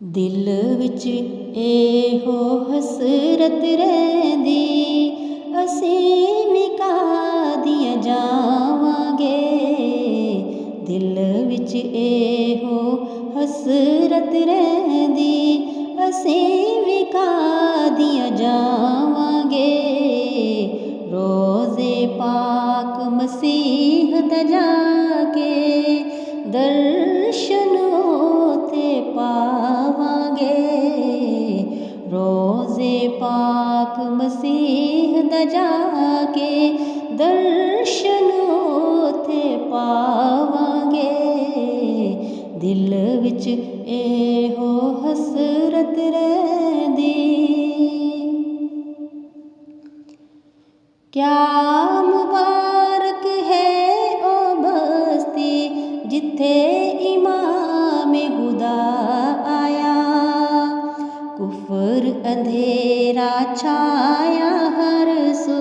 दिल विच एहो हसरत रहिंदी, असीं भी कादियां जावांगे। दिल विच एहो हसरत रहिंदी, असीं भी कादियां जावांगे। रोज़े पाक मसीह दा जाके दर्शन ओथे पावांगे। रोज़े पाक मसीह दा जाके दर्शन ओथे पावांगे। दिल विच एहो हसरत रहिंदी। क्या मुबारक है ओ बस्ती जिथे इमाम हुदा आया। कुफर अंधेरा छाया हर सू,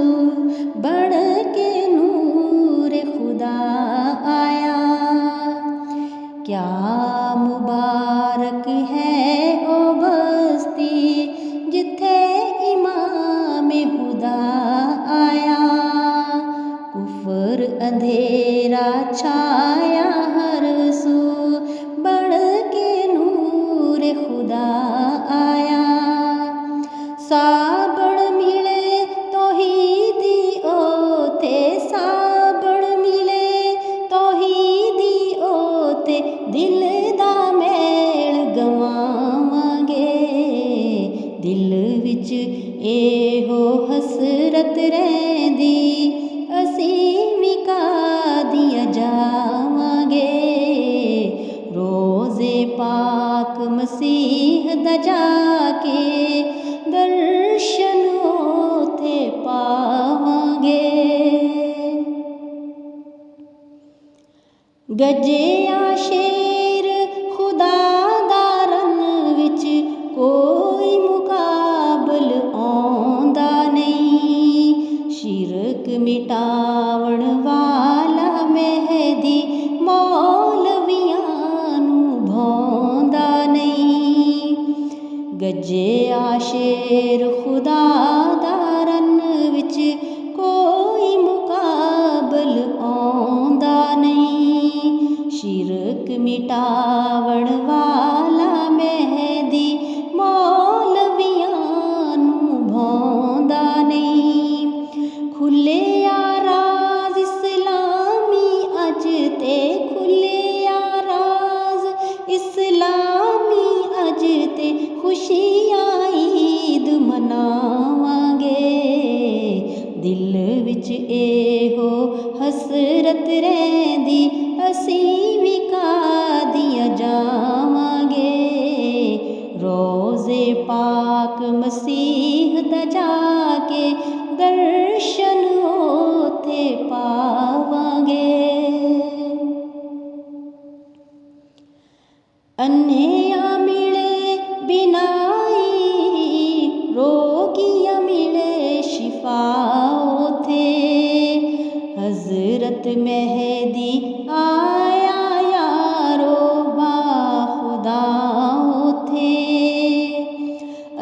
बढ़ के नूर खुदा आया। क्या मुबारक है ओ बस्ती जिथे इमाम हुदा आया। कुफर अंधेरा छाया हर सू, बढ़ के नूर खुदा आया। साबड़ मिले तौहीदी ओते, साबड़ मिले तौहीदी ओते, दिल दा मेल गवावांगे। दिल विच एहो हसरत रहिंदी, असीं भी कादियां जावांगे। रोज़े पाक मसीह दा जाके दर्शन ओथे पावांगे। गजेया शेर खुदा दा रन विच कोई मुकाबल आउंदा नहीं। शिरक मिटावण वाला मेहदी मौलवियां नूं भाउंदा नहीं। गजेया शेर खुदा दा रन विच कोई मुकाबल आउंदा नहीं। शिरक मिटावण वाला मेहदी मौलवियां नूं भाउंदा नहीं। खुले राज इस्लामी अज ते, खुले राज इस्लामी अज ते, खुशियां ईद मनावांगे। दिल विच एहो हसरत रहिंदी, असीं भी कादियां जावांगे। रोज़े पाक मसीह दा जाके दर्शन ओथे पावांगे। अन्हेयां मिले बिनाई, रोगियां मिले शिफा ओथे। हज़रत मेहदी आया यारो बाखुदा ओथे।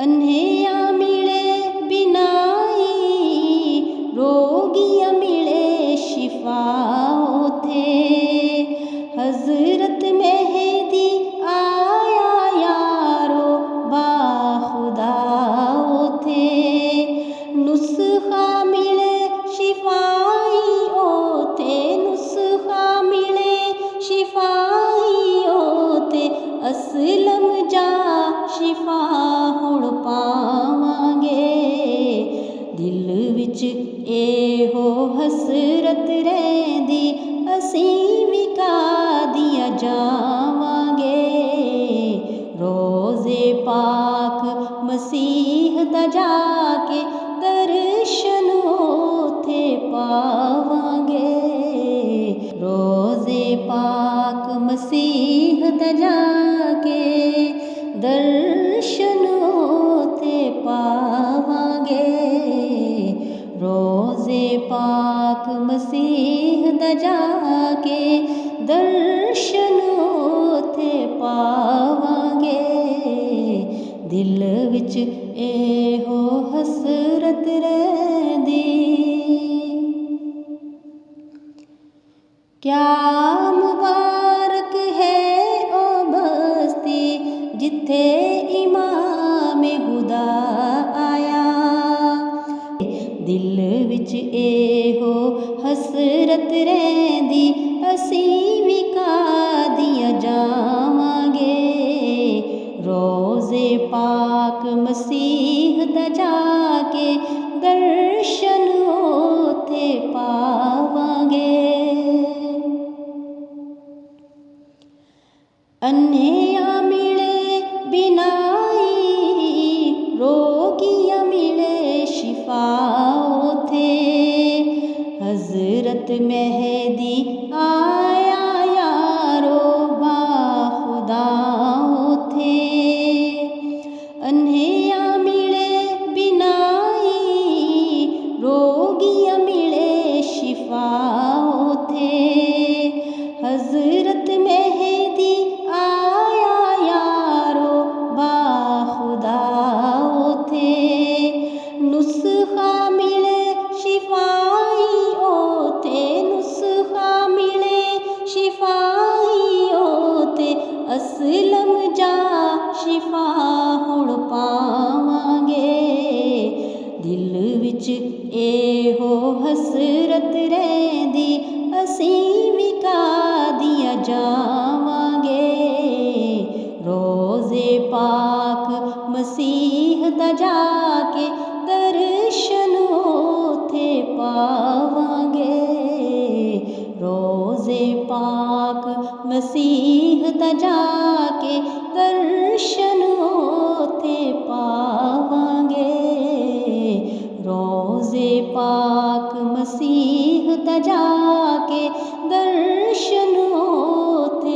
अन्हेयां मिले बिनाई, रोगियां मिले शिफा ओथे। हज़रत मेहदी आया यारो बाखुदा ओथे। नुस्खा मिले शिफाई ओथे, नुस्खा मिले शिफाई ओथे। असलम जा शिफा हुण पावांगे। दिल विच एहो हसरत रहिंदी, असीं भी कादियां जावांगे। रोज़े पाक मसीह दा जाके दर्शन ओथे पावांगे। रोज़े पाक मसीह दा जाके दर्शन ओथे पावांगे। रोज़े पाक मसीह दा जाके दर्शन ओथे पावांगे। दिल विच एहो हसरत रहिंदी। क्या मुबारक है ओ बस्ती जिथे इमामे हुदा आया। दिल विच एहो हसरत रहिंदी, असीं भी कादियां जावांगे। रोज़े पाक मसीह दा जाके दर्शन ओथे पावांगे। अन्हेया मिले बिनाई, रोगिया मिले शिफा ओथे। हज़रत मेहदी आया यारो बाखुदा ओथे। अन्हेया मिले बिनाई, रोगिया मिले शिफा ओथे। हज़रत मेहदी आया यारो बाखुदा ओथे। नुस्खा मिले शिफाई ओथे, नुस्खा मिले शिफाई ओथे। असलम जा शिफा हुण पावांगे। दिल विच एहो हसरत रहिंदी, असीं भी कादियां जावांगे। रोज़े पाक मसीह दा जाके दर्शन ओथे पावांगे। रोज़े पाक मसीह दा जाके दर्शन ओथे पावांगे। रोज़े पाक मसीह दा जाके दर्शन ओथे